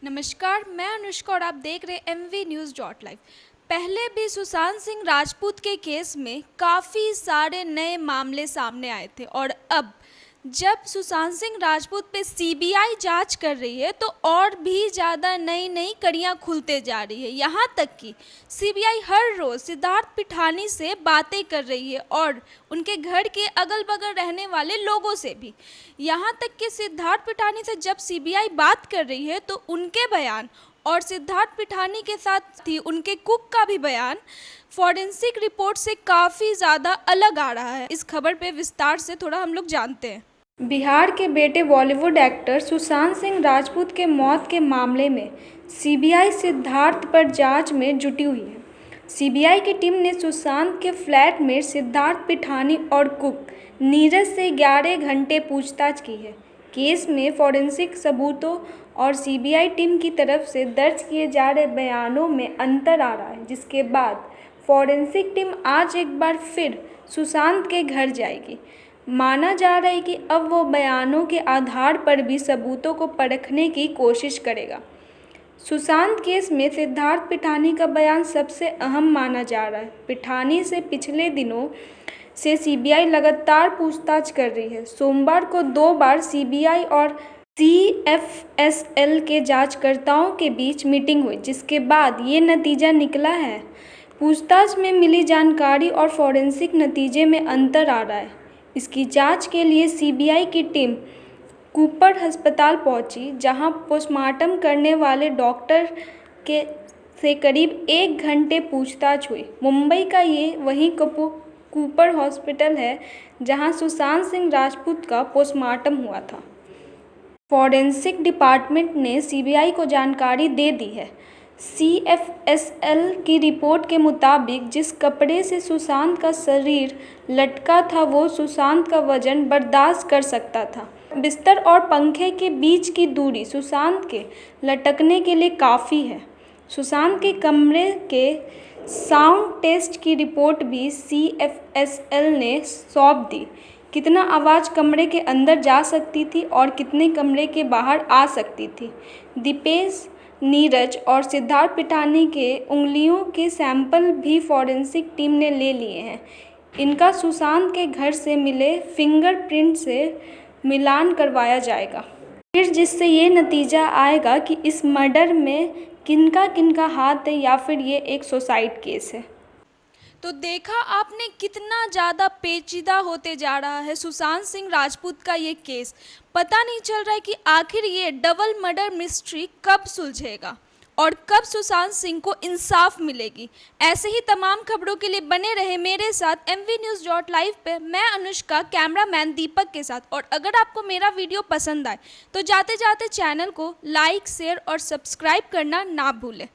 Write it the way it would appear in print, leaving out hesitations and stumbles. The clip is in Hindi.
नमस्कार, मैं अनुष्का और आप देख रहे हैं MVNews.live। पहले भी सुशांत सिंह राजपूत के केस में काफ़ी सारे नए मामले सामने आए थे और अब जब सुशांत सिंह राजपूत पे CBI जांच कर रही है तो और भी ज़्यादा नई नई कड़ियाँ खुलते जा रही है। यहाँ तक कि CBI हर रोज़ सिद्धार्थ पिठानी से बातें कर रही है और उनके घर के अगल बगल रहने वाले लोगों से भी। यहाँ तक कि सिद्धार्थ पिठानी से जब CBI बात कर रही है तो उनके बयान और सिद्धार्थ पिठानी के साथ थी उनके कुक का भी बयान फॉरेंसिक रिपोर्ट से काफ़ी ज़्यादा अलग आ रहा है। इस खबर पे विस्तार से थोड़ा हम लोग जानते हैं। बिहार के बेटे बॉलीवुड एक्टर सुशांत सिंह राजपूत के मौत के मामले में CBI सिद्धार्थ पर जांच में जुटी हुई है। CBI की टीम ने सुशांत के फ्लैट में सिद्धार्थ पिठानी और कुक नीरज से 11 घंटे पूछताछ की है। केस में फॉरेंसिक सबूतों और CBI टीम की तरफ से दर्ज किए जा रहे बयानों में अंतर आ रहा है, जिसके बाद फॉरेंसिक टीम आज एक बार फिर सुशांत के घर जाएगी। माना जा रहा है कि अब वो बयानों के आधार पर भी सबूतों को परखने की कोशिश करेगा। सुशांत केस में सिद्धार्थ पिठानी का बयान सबसे अहम माना जा रहा है। पिठानी से पिछले दिनों से CBI लगातार पूछताछ कर रही है। सोमवार को 2 बार CBI और CFSL के जांचकर्ताओं के बीच मीटिंग हुई, जिसके बाद ये नतीजा निकला है। पूछताछ में मिली जानकारी और फॉरेंसिक नतीजे में अंतर आ रहा है। इसकी जांच के लिए CBI की टीम कूपर अस्पताल पहुंची, जहां पोस्टमार्टम करने वाले डॉक्टर से करीब 1 घंटे पूछताछ हुई। मुंबई का ये वही कूपर हॉस्पिटल है जहां सुशांत सिंह राजपूत का पोस्टमार्टम हुआ था। फॉरेंसिक डिपार्टमेंट ने CBI को जानकारी दे दी है। CFSL की रिपोर्ट के मुताबिक जिस कपड़े से सुशांत का शरीर लटका था वो सुशांत का वजन बर्दाश्त कर सकता था। बिस्तर और पंखे के बीच की दूरी सुशांत के लटकने के लिए काफ़ी है। सुशांत के कमरे के साउंड टेस्ट की रिपोर्ट भी CFSL ने सौंप दी। कितना आवाज़ कमरे के अंदर जा सकती थी और कितने कमरे के बाहर आ सकती थी। दीपेश, नीरज और सिद्धार्थ पिठानी के उंगलियों के सैंपल भी फॉरेंसिक टीम ने ले लिए हैं। इनका सुशांत के घर से मिले फिंगरप्रिंट से मिलान करवाया जाएगा, फिर जिससे ये नतीजा आएगा कि इस मर्डर में किनका किनका हाथ है या फिर ये एक सुसाइड केस है। तो देखा आपने कितना ज़्यादा पेचीदा होते जा रहा है सुशांत सिंह राजपूत का ये केस। पता नहीं चल रहा है कि आखिर ये डबल मर्डर मिस्ट्री कब सुलझेगा और कब सुशांत सिंह को इंसाफ मिलेगी। ऐसे ही तमाम खबरों के लिए बने रहे मेरे साथ MVNews.live पे। मैं अनुष्का, कैमरामैन दीपक के साथ। और अगर आपको मेरा वीडियो पसंद आए तो जाते जाते चैनल को लाइक, शेयर और सब्सक्राइब करना ना भूलें।